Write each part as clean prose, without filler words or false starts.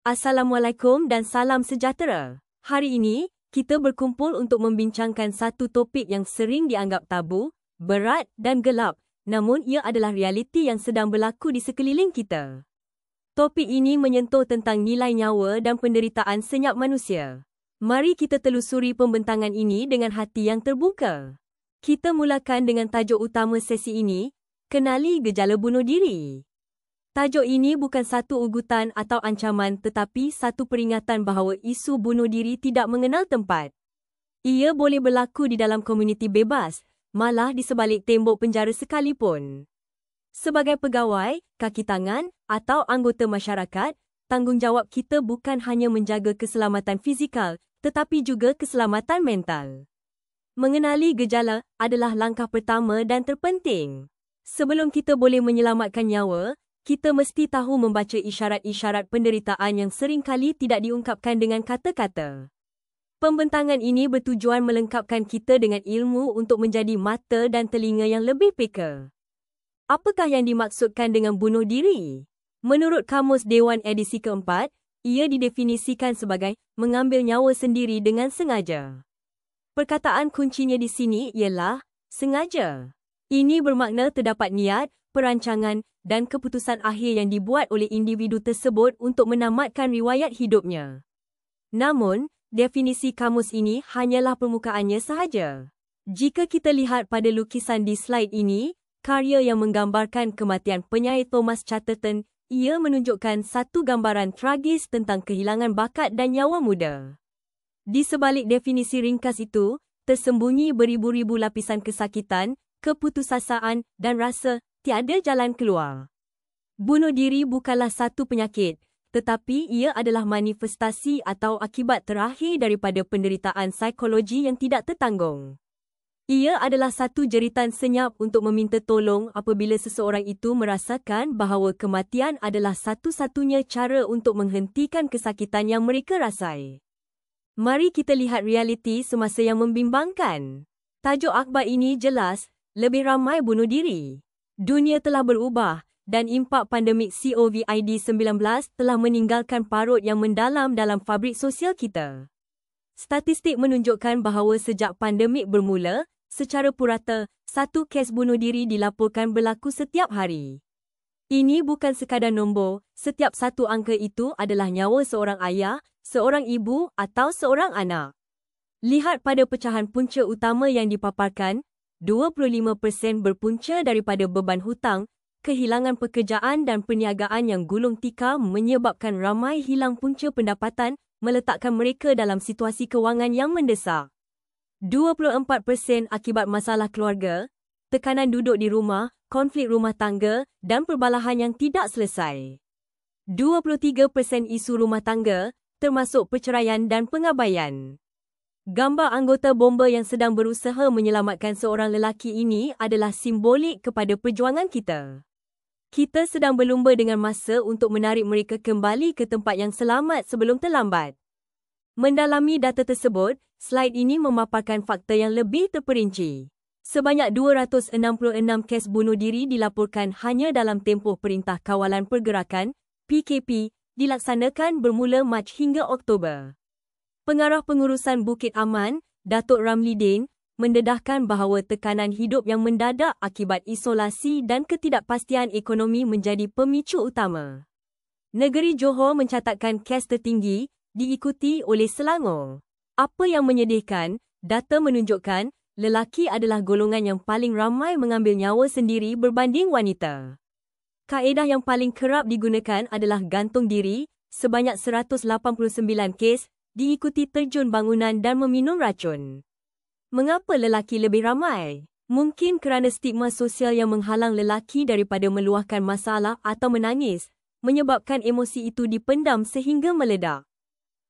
Assalamualaikum dan salam sejahtera. Hari ini, kita berkumpul untuk membincangkan satu topik yang sering dianggap tabu, berat dan gelap, namun ia adalah realiti yang sedang berlaku di sekeliling kita. Topik ini menyentuh tentang nilai nyawa dan penderitaan senyap manusia. Mari kita telusuri pembentangan ini dengan hati yang terbuka. Kita mulakan dengan tajuk utama sesi ini, kenali gejala bunuh diri. Tajuk ini bukan satu ugutan atau ancaman tetapi satu peringatan bahawa isu bunuh diri tidak mengenal tempat. Ia boleh berlaku di dalam komuniti bebas, malah di sebalik tembok penjara sekalipun. Sebagai pegawai, kaki tangan atau anggota masyarakat, tanggungjawab kita bukan hanya menjaga keselamatan fizikal tetapi juga keselamatan mental. Mengenali gejala adalah langkah pertama dan terpenting. Sebelum kita boleh menyelamatkan nyawa, kita mesti tahu membaca isyarat-isyarat penderitaan yang seringkali tidak diungkapkan dengan kata-kata. Pembentangan ini bertujuan melengkapkan kita dengan ilmu untuk menjadi mata dan telinga yang lebih peka. Apakah yang dimaksudkan dengan bunuh diri? Menurut Kamus Dewan edisi keempat, ia didefinisikan sebagai mengambil nyawa sendiri dengan sengaja. Perkataan kuncinya di sini ialah sengaja. Ini bermakna terdapat niat, perancangan dan keputusan akhir yang dibuat oleh individu tersebut untuk menamatkan riwayat hidupnya. Namun, definisi kamus ini hanyalah permukaannya sahaja. Jika kita lihat pada lukisan di slide ini, karya yang menggambarkan kematian penyair Thomas Chatterton, ia menunjukkan satu gambaran tragis tentang kehilangan bakat dan nyawa muda. Di sebalik definisi ringkas itu, tersembunyi beribu-ribu lapisan kesakitan, keputusasaan dan rasa tiada jalan keluar. Bunuh diri bukanlah satu penyakit, tetapi ia adalah manifestasi atau akibat terakhir daripada penderitaan psikologi yang tidak tertanggung. Ia adalah satu jeritan senyap untuk meminta tolong apabila seseorang itu merasakan bahawa kematian adalah satu-satunya cara untuk menghentikan kesakitan yang mereka rasai. Mari kita lihat realiti semasa yang membimbangkan. Tajuk akhbar ini jelas, lebih ramai bunuh diri. Dunia telah berubah dan impak pandemik COVID-19 telah meninggalkan parut yang mendalam dalam fabrik sosial kita. Statistik menunjukkan bahawa sejak pandemik bermula, secara purata, satu kes bunuh diri dilaporkan berlaku setiap hari. Ini bukan sekadar nombor, setiap satu angka itu adalah nyawa seorang ayah, seorang ibu atau seorang anak. Lihat pada pecahan punca utama yang dipaparkan, 25% berpunca daripada beban hutang, kehilangan pekerjaan dan perniagaan yang gulung tikar menyebabkan ramai hilang punca pendapatan, meletakkan mereka dalam situasi kewangan yang mendesak. 24% akibat masalah keluarga, tekanan duduk di rumah, konflik rumah tangga dan perbalahan yang tidak selesai. 23% isu rumah tangga, termasuk perceraian dan pengabaian. Gambar anggota bomba yang sedang berusaha menyelamatkan seorang lelaki ini adalah simbolik kepada perjuangan kita. Kita sedang berlumba dengan masa untuk menarik mereka kembali ke tempat yang selamat sebelum terlambat. Mendalami data tersebut, slide ini memaparkan fakta yang lebih terperinci. Sebanyak 266 kes bunuh diri dilaporkan hanya dalam tempoh Perintah Kawalan Pergerakan, PKP, dilaksanakan bermula Mac hingga Oktober. Pengarah Pengurusan Bukit Aman, Datuk Ramli Din, mendedahkan bahawa tekanan hidup yang mendadak akibat isolasi dan ketidakpastian ekonomi menjadi pemicu utama. Negeri Johor mencatatkan kes tertinggi, diikuti oleh Selangor. Apa yang menyedihkan, data menunjukkan lelaki adalah golongan yang paling ramai mengambil nyawa sendiri berbanding wanita. Kaedah yang paling kerap digunakan adalah gantung diri, sebanyak 189 kes, diikuti terjun bangunan dan meminum racun. Mengapa lelaki lebih ramai? Mungkin kerana stigma sosial yang menghalang lelaki daripada meluahkan masalah atau menangis, menyebabkan emosi itu dipendam sehingga meledak.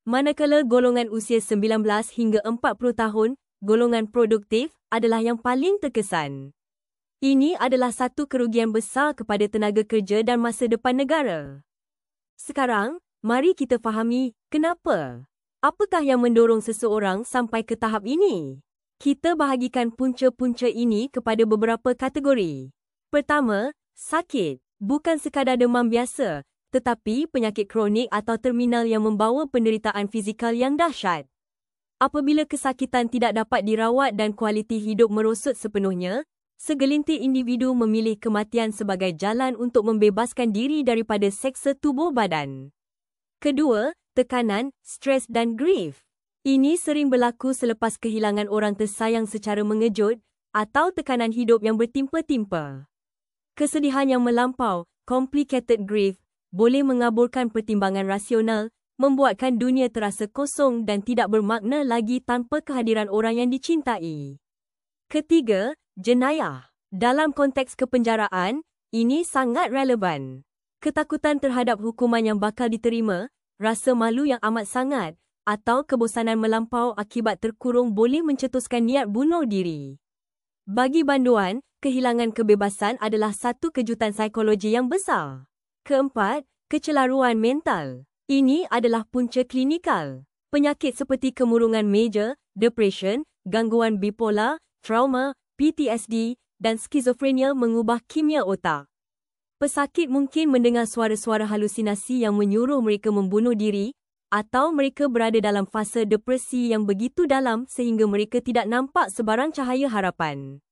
Manakala golongan usia 19 hingga 40 tahun, golongan produktif, adalah yang paling terkesan. Ini adalah satu kerugian besar kepada tenaga kerja dan masa depan negara. Sekarang, mari kita fahami kenapa. Apakah yang mendorong seseorang sampai ke tahap ini? Kita bahagikan punca-punca ini kepada beberapa kategori. Pertama, sakit. Bukan sekadar demam biasa, tetapi penyakit kronik atau terminal yang membawa penderitaan fizikal yang dahsyat. Apabila kesakitan tidak dapat dirawat dan kualiti hidup merosot sepenuhnya, segelintir individu memilih kematian sebagai jalan untuk membebaskan diri daripada seksa tubuh badan. Kedua, tekanan, stres dan grief. Ini sering berlaku selepas kehilangan orang tersayang secara mengejut atau tekanan hidup yang bertimpa-timpa. Kesedihan yang melampau, complicated grief, boleh mengaburkan pertimbangan rasional, membuatkan dunia terasa kosong dan tidak bermakna lagi tanpa kehadiran orang yang dicintai. Ketiga, jenayah. Dalam konteks kepenjaraan, ini sangat relevan. Ketakutan terhadap hukuman yang bakal diterima, rasa malu yang amat sangat, atau kebosanan melampau akibat terkurung boleh mencetuskan niat bunuh diri. Bagi banduan, kehilangan kebebasan adalah satu kejutan psikologi yang besar. Keempat, kecelaruan mental. Ini adalah punca klinikal. Penyakit seperti kemurungan meja, depression, gangguan bipolar, trauma, PTSD, dan skizofrenia mengubah kimia otak. Pesakit mungkin mendengar suara-suara halusinasi yang menyuruh mereka membunuh diri, atau mereka berada dalam fasa depresi yang begitu dalam sehingga mereka tidak nampak sebarang cahaya harapan.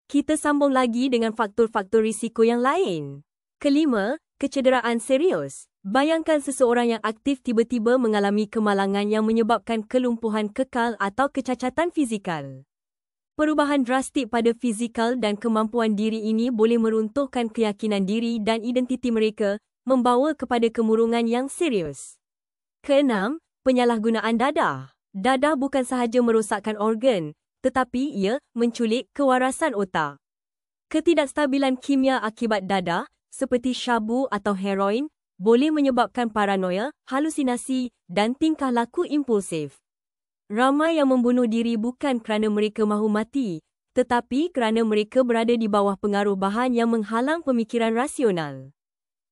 Kita sambung lagi dengan faktor-faktor risiko yang lain. Kelima, kecederaan serius. Bayangkan seseorang yang aktif tiba-tiba mengalami kemalangan yang menyebabkan kelumpuhan kekal atau kecacatan fizikal. Perubahan drastik pada fizikal dan kemampuan diri ini boleh meruntuhkan keyakinan diri dan identiti mereka, membawa kepada kemurungan yang serius. Keenam, penyalahgunaan dadah. Dadah bukan sahaja merosakkan organ, tetapi ia menculik kewarasan otak. Ketidakstabilan kimia akibat dadah, seperti syabu atau heroin, boleh menyebabkan paranoia, halusinasi dan tingkah laku impulsif. Ramai yang membunuh diri bukan kerana mereka mahu mati, tetapi kerana mereka berada di bawah pengaruh bahan yang menghalang pemikiran rasional.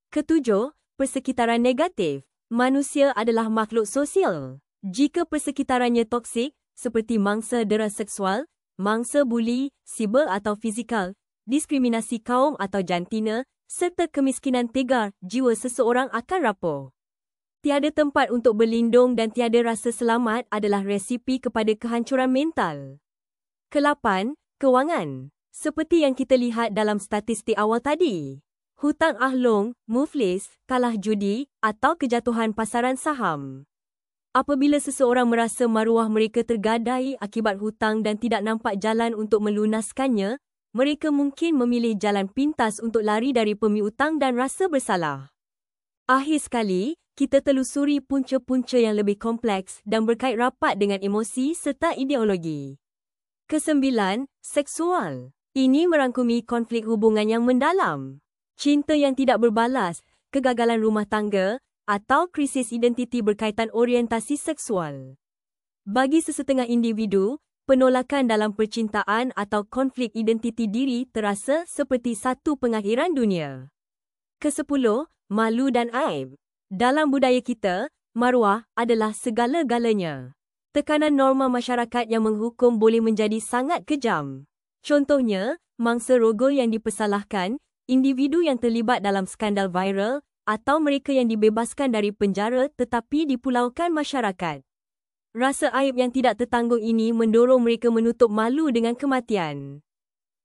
Ketujuh, persekitaran negatif. Manusia adalah makhluk sosial. Jika persekitarannya toksik, seperti mangsa dera seksual, mangsa buli, siber atau fizikal, diskriminasi kaum atau jantina, serta kemiskinan tegar, jiwa seseorang akan rapuh. Tiada tempat untuk berlindung dan tiada rasa selamat adalah resipi kepada kehancuran mental. Kelapan, kewangan. Seperti yang kita lihat dalam statistik awal tadi. Hutang ahlong, muflis, kalah judi atau kejatuhan pasaran saham. Apabila seseorang merasa maruah mereka tergadai akibat hutang dan tidak nampak jalan untuk melunaskannya, mereka mungkin memilih jalan pintas untuk lari dari pemiutang dan rasa bersalah. Akhir sekali, kita telusuri punca-punca yang lebih kompleks dan berkait rapat dengan emosi serta ideologi. Kesembilan, seksual. Ini merangkumi konflik hubungan yang mendalam. Cinta yang tidak berbalas, kegagalan rumah tangga, atau krisis identiti berkaitan orientasi seksual. Bagi sesetengah individu, penolakan dalam percintaan atau konflik identiti diri terasa seperti satu pengakhiran dunia. Kesepuluh, malu dan aib. Dalam budaya kita, maruah adalah segala-galanya. Tekanan norma masyarakat yang menghukum boleh menjadi sangat kejam. Contohnya, mangsa rogol yang dipersalahkan, individu yang terlibat dalam skandal viral, atau mereka yang dibebaskan dari penjara tetapi dipulaukan masyarakat. Rasa aib yang tidak tertanggung ini mendorong mereka menutup malu dengan kematian.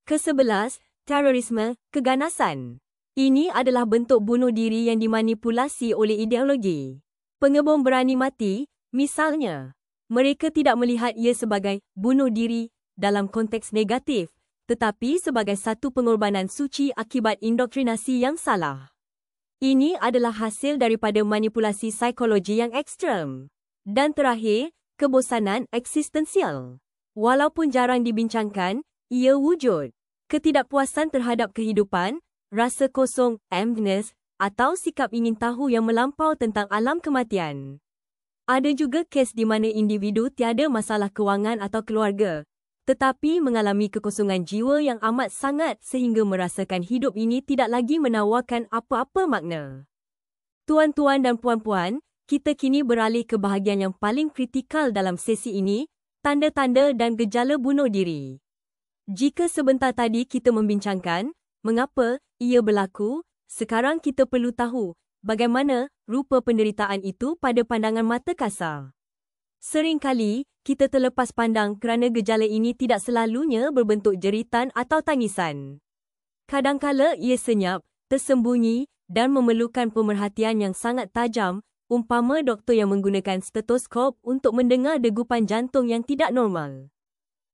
Kesebelas, terorisme, keganasan. Ini adalah bentuk bunuh diri yang dimanipulasi oleh ideologi. Pengebom berani mati, misalnya. Mereka tidak melihat ia sebagai bunuh diri dalam konteks negatif, tetapi sebagai satu pengorbanan suci akibat indoktrinasi yang salah. Ini adalah hasil daripada manipulasi psikologi yang ekstrem. Dan terakhir, kebosanan eksistensial. Walaupun jarang dibincangkan, ia wujud. Ketidakpuasan terhadap kehidupan, rasa kosong, emptiness, atau sikap ingin tahu yang melampau tentang alam kematian. Ada juga kes di mana individu tiada masalah kewangan atau keluarga, tetapi mengalami kekosongan jiwa yang amat sangat sehingga merasakan hidup ini tidak lagi menawarkan apa-apa makna. Tuan-tuan dan puan-puan, kita kini beralih ke bahagian yang paling kritikal dalam sesi ini, tanda-tanda dan gejala bunuh diri. Jika sebentar tadi kita membincangkan mengapa ia berlaku, sekarang kita perlu tahu bagaimana rupa penderitaan itu pada pandangan mata kasar. Seringkali, kita terlepas pandang kerana gejala ini tidak selalunya berbentuk jeritan atau tangisan. Kadangkala ia senyap, tersembunyi dan memerlukan pemerhatian yang sangat tajam, umpama doktor yang menggunakan stetoskop untuk mendengar degupan jantung yang tidak normal.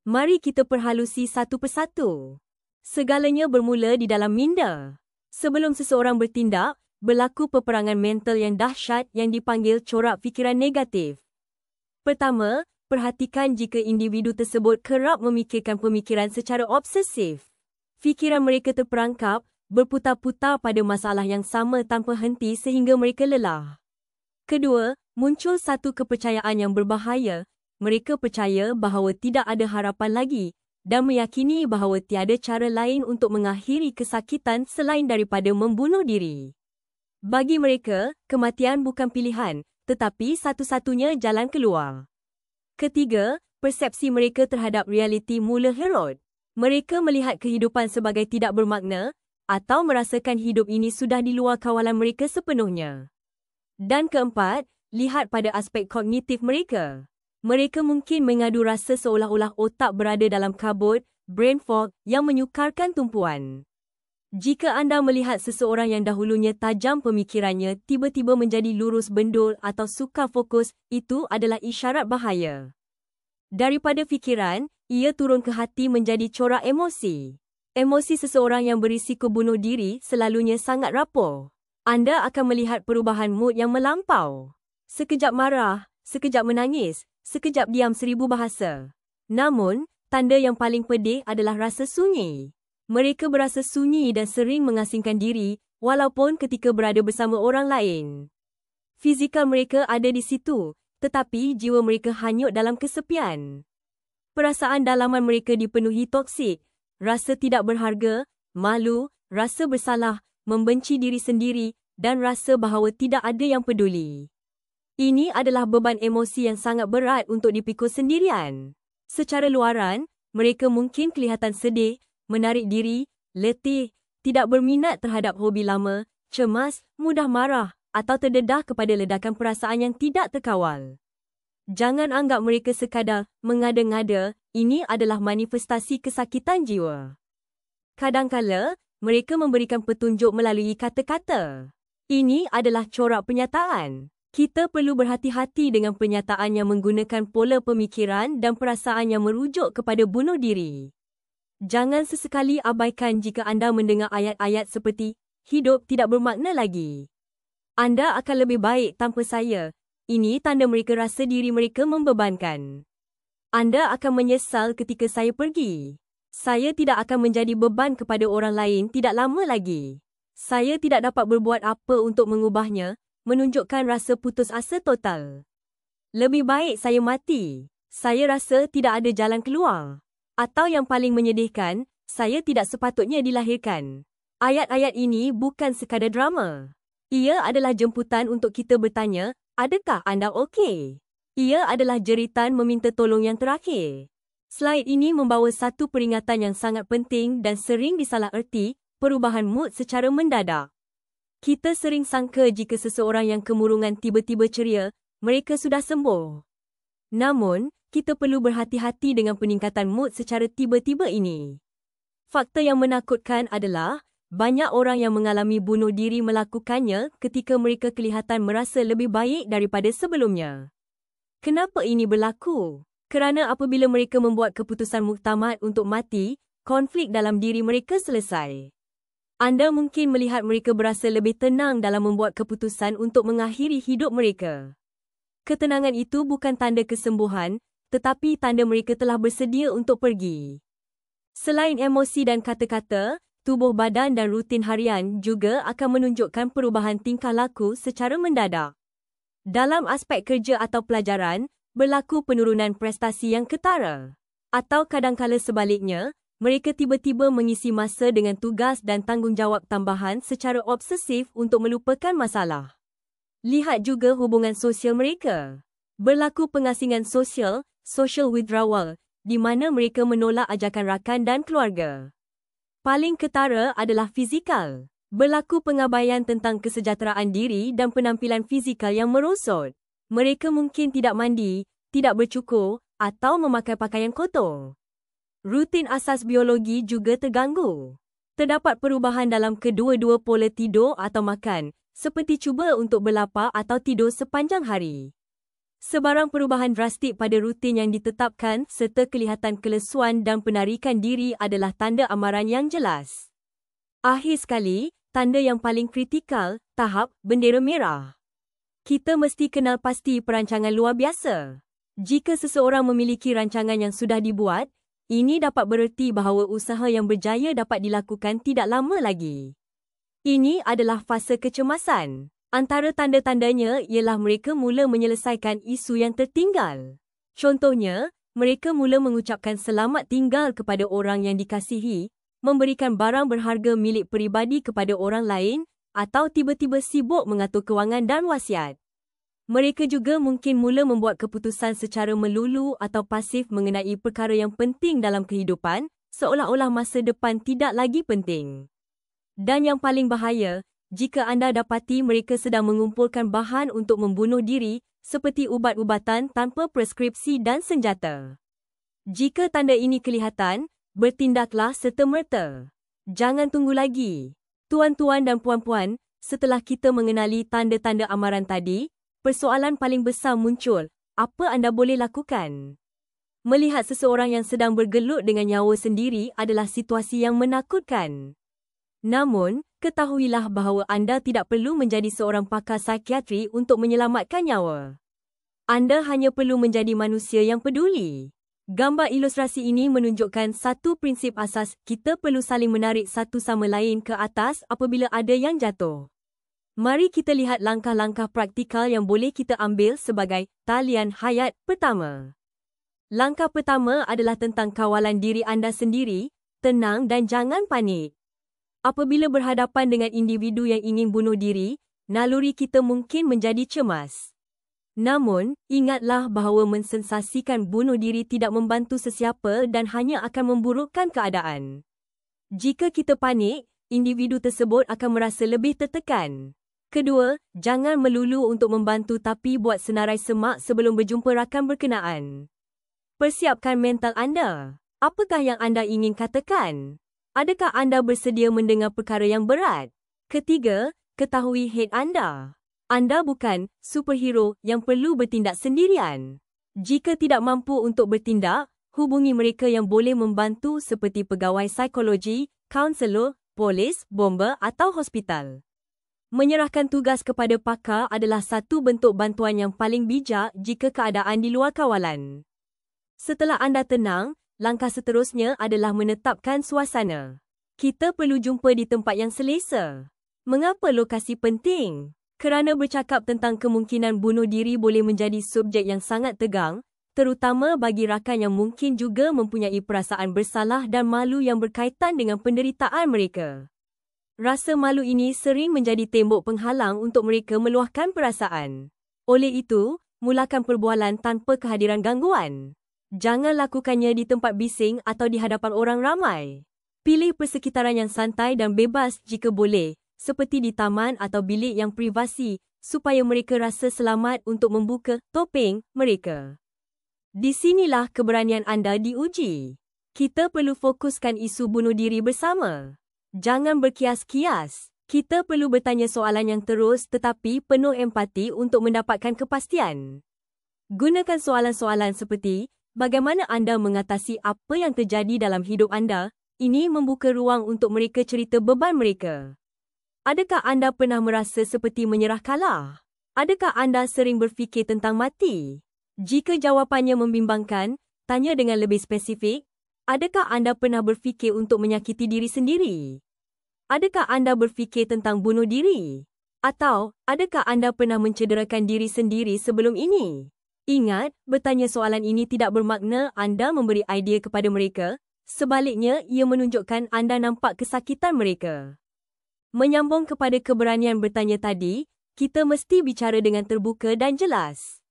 Mari kita perhalusi satu persatu. Segalanya bermula di dalam minda. Sebelum seseorang bertindak, berlaku peperangan mental yang dahsyat yang dipanggil corak fikiran negatif. Pertama, perhatikan jika individu tersebut kerap memikirkan pemikiran secara obsesif. Fikiran mereka terperangkap, berputar-putar pada masalah yang sama tanpa henti sehingga mereka lelah. Kedua, muncul satu kepercayaan yang berbahaya. Mereka percaya bahawa tidak ada harapan lagi dan meyakini bahawa tiada cara lain untuk mengakhiri kesakitan selain daripada membunuh diri. Bagi mereka, kematian bukan pilihan, tetapi satu-satunya jalan keluar. Ketiga, persepsi mereka terhadap realiti mula herot. Mereka melihat kehidupan sebagai tidak bermakna atau merasakan hidup ini sudah di luar kawalan mereka sepenuhnya. Dan keempat, lihat pada aspek kognitif mereka. Mereka mungkin mengadu rasa seolah-olah otak berada dalam kabut, brain fog yang menyukarkan tumpuan. Jika anda melihat seseorang yang dahulunya tajam pemikirannya tiba-tiba menjadi lurus bendul atau sukar fokus, itu adalah isyarat bahaya. Daripada fikiran, ia turun ke hati menjadi corak emosi. Emosi seseorang yang berisiko bunuh diri selalunya sangat rapuh. Anda akan melihat perubahan mood yang melampau. Sekejap marah, sekejap menangis, sekejap diam 1000 bahasa. Namun, tanda yang paling pedih adalah rasa sunyi. Mereka berasa sunyi dan sering mengasingkan diri, walaupun ketika berada bersama orang lain. Fizikal mereka ada di situ, tetapi jiwa mereka hanyut dalam kesepian. Perasaan dalaman mereka dipenuhi toksik, rasa tidak berharga, malu, rasa bersalah, membenci diri sendiri, dan rasa bahawa tidak ada yang peduli. Ini adalah beban emosi yang sangat berat untuk dipikul sendirian. Secara luaran, mereka mungkin kelihatan sedih, menarik diri, letih, tidak berminat terhadap hobi lama, cemas, mudah marah, atau terdedah kepada ledakan perasaan yang tidak terkawal. Jangan anggap mereka sekadar mengada-ngada, ini adalah manifestasi kesakitan jiwa. Kadangkala, mereka memberikan petunjuk melalui kata-kata. Ini adalah corak penyataan. Kita perlu berhati-hati dengan pernyataan yang menggunakan pola pemikiran dan perasaan yang merujuk kepada bunuh diri. Jangan sesekali abaikan jika anda mendengar ayat-ayat seperti, hidup tidak bermakna lagi. Anda akan lebih baik tanpa saya. Ini tanda mereka rasa diri mereka membebankan. Anda akan menyesal ketika saya pergi. Saya tidak akan menjadi beban kepada orang lain tidak lama lagi. Saya tidak dapat berbuat apa untuk mengubahnya, menunjukkan rasa putus asa total. Lebih baik saya mati. Saya rasa tidak ada jalan keluar. Atau yang paling menyedihkan, saya tidak sepatutnya dilahirkan. Ayat-ayat ini bukan sekadar drama. Ia adalah jemputan untuk kita bertanya, adakah anda okey? Ia adalah jeritan meminta tolong yang terakhir. Slaid ini membawa satu peringatan yang sangat penting dan sering disalaherti, perubahan mood secara mendadak. Kita sering sangka jika seseorang yang kemurungan tiba-tiba ceria, mereka sudah sembuh. Namun, kita perlu berhati-hati dengan peningkatan mood secara tiba-tiba ini. Fakta yang menakutkan adalah, banyak orang yang mengalami bunuh diri melakukannya ketika mereka kelihatan merasa lebih baik daripada sebelumnya. Kenapa ini berlaku? Kerana apabila mereka membuat keputusan muktamad untuk mati, konflik dalam diri mereka selesai. Anda mungkin melihat mereka berasa lebih tenang dalam membuat keputusan untuk mengakhiri hidup mereka. Ketenangan itu bukan tanda kesembuhan, tetapi tanda mereka telah bersedia untuk pergi. Selain emosi dan kata-kata, tubuh badan dan rutin harian juga akan menunjukkan perubahan tingkah laku secara mendadak. Dalam aspek kerja atau pelajaran, berlaku penurunan prestasi yang ketara. Atau kadangkala sebaliknya, mereka tiba-tiba mengisi masa dengan tugas dan tanggungjawab tambahan secara obsesif untuk melupakan masalah. Lihat juga hubungan sosial mereka. Berlaku pengasingan sosial, social withdrawal, di mana mereka menolak ajakan rakan dan keluarga. Paling ketara adalah fizikal. Berlaku pengabaian tentang kesejahteraan diri dan penampilan fizikal yang merosot. Mereka mungkin tidak mandi, tidak bercukur, atau memakai pakaian kotor. Rutin asas biologi juga terganggu. Terdapat perubahan dalam kedua-dua pola tidur atau makan, seperti cuba untuk berlapar atau tidur sepanjang hari. Sebarang perubahan drastik pada rutin yang ditetapkan serta kelihatan kelesuan dan penarikan diri adalah tanda amaran yang jelas. Akhir sekali, tanda yang paling kritikal, tahap bendera merah. Kita mesti kenal pasti perancangan luar biasa. Jika seseorang memiliki rancangan yang sudah dibuat, ini dapat bererti bahawa usaha yang berjaya dapat dilakukan tidak lama lagi. Ini adalah fasa kecemasan. Antara tanda-tandanya ialah mereka mula menyelesaikan isu yang tertinggal. Contohnya, mereka mula mengucapkan selamat tinggal kepada orang yang dikasihi, memberikan barang berharga milik peribadi kepada orang lain, atau tiba-tiba sibuk mengatur kewangan dan wasiat. Mereka juga mungkin mula membuat keputusan secara melulu atau pasif mengenai perkara yang penting dalam kehidupan, seolah-olah masa depan tidak lagi penting. Dan yang paling bahaya, jika anda dapati mereka sedang mengumpulkan bahan untuk membunuh diri, seperti ubat-ubatan tanpa preskripsi dan senjata. Jika tanda ini kelihatan, bertindaklah serta-merta. Jangan tunggu lagi. Tuan-tuan dan puan-puan, setelah kita mengenali tanda-tanda amaran tadi, persoalan paling besar muncul. Apa anda boleh lakukan? Melihat seseorang yang sedang bergelut dengan nyawa sendiri adalah situasi yang menakutkan. Namun, ketahuilah bahawa anda tidak perlu menjadi seorang pakar psikiatri untuk menyelamatkan nyawa. Anda hanya perlu menjadi manusia yang peduli. Gambar ilustrasi ini menunjukkan satu prinsip asas, kita perlu saling menarik satu sama lain ke atas apabila ada yang jatuh. Mari kita lihat langkah-langkah praktikal yang boleh kita ambil sebagai talian hayat pertama. Langkah pertama adalah tentang kawalan diri anda sendiri, tenang dan jangan panik. Apabila berhadapan dengan individu yang ingin bunuh diri, naluri kita mungkin menjadi cemas. Namun, ingatlah bahawa mensensasikan bunuh diri tidak membantu sesiapa dan hanya akan memburukkan keadaan. Jika kita panik, individu tersebut akan merasa lebih tertekan. Kedua, jangan melulu untuk membantu tapi buat senarai semak sebelum berjumpa rakan berkenaan. Persiapkan mental anda. Apakah yang anda ingin katakan? Adakah anda bersedia mendengar perkara yang berat? Ketiga, ketahui head anda. Anda bukan superhero yang perlu bertindak sendirian. Jika tidak mampu untuk bertindak, hubungi mereka yang boleh membantu seperti pegawai psikologi, kaunselor, polis, bomba atau hospital. Menyerahkan tugas kepada pakar adalah satu bentuk bantuan yang paling bijak jika keadaan di luar kawalan. Setelah anda tenang, langkah seterusnya adalah menetapkan suasana. Kita perlu jumpa di tempat yang selesa. Mengapa lokasi penting? Kerana bercakap tentang kemungkinan bunuh diri boleh menjadi subjek yang sangat tegang, terutama bagi rakan yang mungkin juga mempunyai perasaan bersalah dan malu yang berkaitan dengan penderitaan mereka. Rasa malu ini sering menjadi tembok penghalang untuk mereka meluahkan perasaan. Oleh itu, mulakan perbualan tanpa kehadiran gangguan. Jangan lakukannya di tempat bising atau di hadapan orang ramai. Pilih persekitaran yang santai dan bebas jika boleh, seperti di taman atau bilik yang privasi, supaya mereka rasa selamat untuk membuka topeng mereka. Di sinilah keberanian anda diuji. Kita perlu fokuskan isu bunuh diri bersama. Jangan berkias-kias. Kita perlu bertanya soalan yang terus tetapi penuh empati untuk mendapatkan kepastian. Gunakan soalan-soalan seperti, bagaimana anda mengatasi apa yang terjadi dalam hidup anda? Ini membuka ruang untuk mereka cerita beban mereka. Adakah anda pernah merasa seperti menyerah kalah? Adakah anda sering berfikir tentang mati? Jika jawapannya membimbangkan, tanya dengan lebih spesifik. Adakah anda pernah berfikir untuk menyakiti diri sendiri? Adakah anda berfikir tentang bunuh diri? Atau, adakah anda pernah mencederakan diri sendiri sebelum ini? Ingat, bertanya soalan ini tidak bermakna anda memberi idea kepada mereka. Sebaliknya, ia menunjukkan anda nampak kesakitan mereka. Menyambung kepada keberanian bertanya tadi, kita mesti bicara dengan terbuka dan jelas.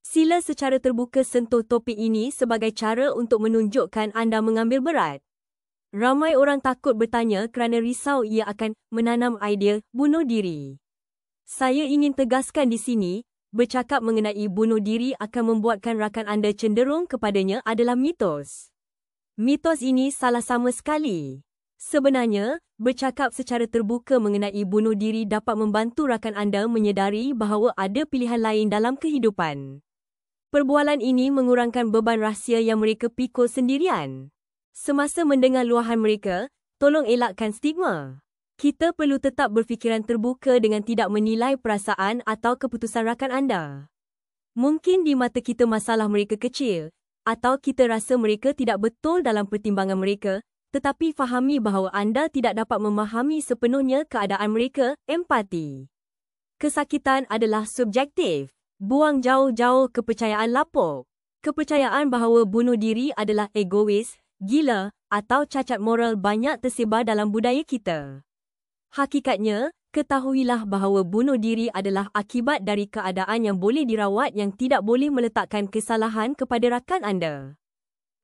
Sila secara terbuka sentuh topik ini sebagai cara untuk menunjukkan anda mengambil berat. Ramai orang takut bertanya kerana risau ia akan menanam idea bunuh diri. Saya ingin tegaskan di sini, bercakap mengenai bunuh diri akan membuatkan rakan anda cenderung kepadanya adalah mitos. Mitos ini salah sama sekali. Sebenarnya, bercakap secara terbuka mengenai bunuh diri dapat membantu rakan anda menyedari bahawa ada pilihan lain dalam kehidupan. Perbualan ini mengurangkan beban rahsia yang mereka pikul sendirian. Semasa mendengar luahan mereka, tolong elakkan stigma. Kita perlu tetap berfikiran terbuka dengan tidak menilai perasaan atau keputusan rakan anda. Mungkin di mata kita masalah mereka kecil, atau kita rasa mereka tidak betul dalam pertimbangan mereka, tetapi fahami bahawa anda tidak dapat memahami sepenuhnya keadaan mereka, empati. Kesakitan adalah subjektif. Buang jauh-jauh kepercayaan lapuk. Kepercayaan bahawa bunuh diri adalah egois, gila atau cacat moral banyak tersebar dalam budaya kita. Hakikatnya, ketahuilah bahawa bunuh diri adalah akibat dari keadaan yang boleh dirawat yang tidak boleh meletakkan kesalahan kepada rakan anda.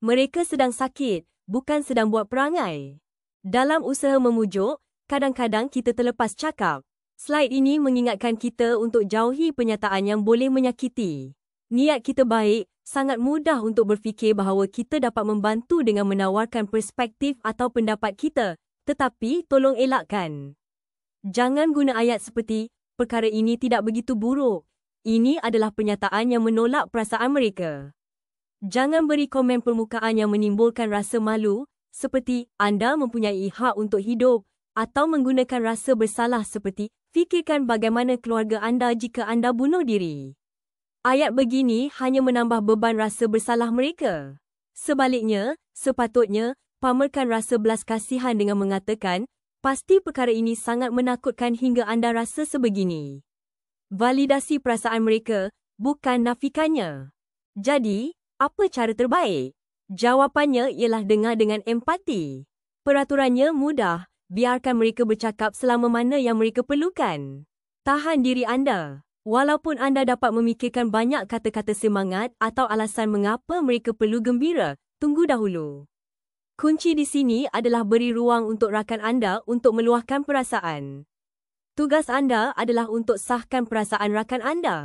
Mereka sedang sakit, bukan sedang buat perangai. Dalam usaha memujuk, kadang-kadang kita terlepas cakap. Slide ini mengingatkan kita untuk jauhi pernyataan yang boleh menyakiti. Niat kita baik, sangat mudah untuk berfikir bahawa kita dapat membantu dengan menawarkan perspektif atau pendapat kita, tetapi tolong elakkan. Jangan guna ayat seperti, perkara ini tidak begitu buruk. Ini adalah pernyataan yang menolak perasaan mereka. Jangan beri komen permukaan yang menimbulkan rasa malu, seperti anda mempunyai hak untuk hidup, atau menggunakan rasa bersalah seperti, fikirkan bagaimana keluarga anda jika anda bunuh diri. Ayat begini hanya menambah beban rasa bersalah mereka. Sebaliknya, sepatutnya, pamerkan rasa belas kasihan dengan mengatakan, pasti perkara ini sangat menakutkan hingga anda rasa sebegini. Validasi perasaan mereka, bukan nafikannya. Jadi, apa cara terbaik? Jawapannya ialah dengar dengan empati. Peraturannya mudah. Biarkan mereka bercakap selama mana yang mereka perlukan. Tahan diri anda. Walaupun anda dapat memikirkan banyak kata-kata semangat atau alasan mengapa mereka perlu gembira, tunggu dahulu. Kunci di sini adalah beri ruang untuk rakan anda untuk meluahkan perasaan. Tugas anda adalah untuk sahkan perasaan rakan anda.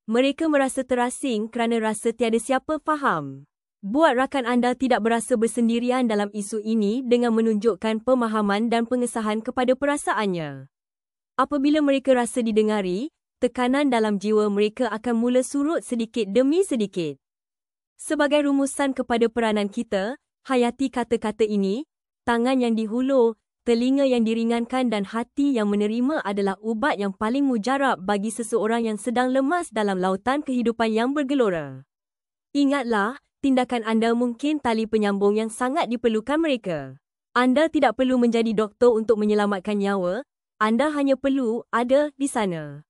Mereka merasa terasing kerana rasa tiada siapa faham. Buat rakan anda tidak berasa bersendirian dalam isu ini dengan menunjukkan pemahaman dan pengesahan kepada perasaannya. Apabila mereka rasa didengari, tekanan dalam jiwa mereka akan mula surut sedikit demi sedikit. Sebagai rumusan kepada peranan kita, hayati kata-kata ini, tangan yang dihulur, telinga yang diringankan dan hati yang menerima adalah ubat yang paling mujarab bagi seseorang yang sedang lemas dalam lautan kehidupan yang bergelora. Ingatlah, tindakan anda mungkin tali penyambung yang sangat diperlukan mereka. Anda tidak perlu menjadi doktor untuk menyelamatkan nyawa, anda hanya perlu ada di sana.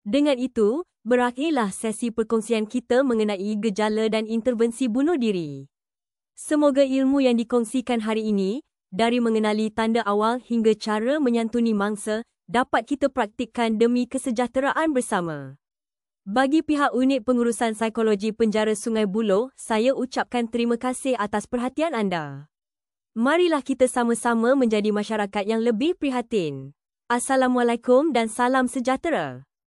Dengan itu, berakhirlah sesi perkongsian kita mengenai gejala dan intervensi bunuh diri. Semoga ilmu yang dikongsikan hari ini, dari mengenali tanda awal hingga cara menyantuni mangsa, dapat kita praktikkan demi kesejahteraan bersama. Bagi pihak Unit Pengurusan Psikologi Penjara Sungai Buloh, saya ucapkan terima kasih atas perhatian anda. Marilah kita sama-sama menjadi masyarakat yang lebih prihatin. Assalamualaikum dan salam sejahtera.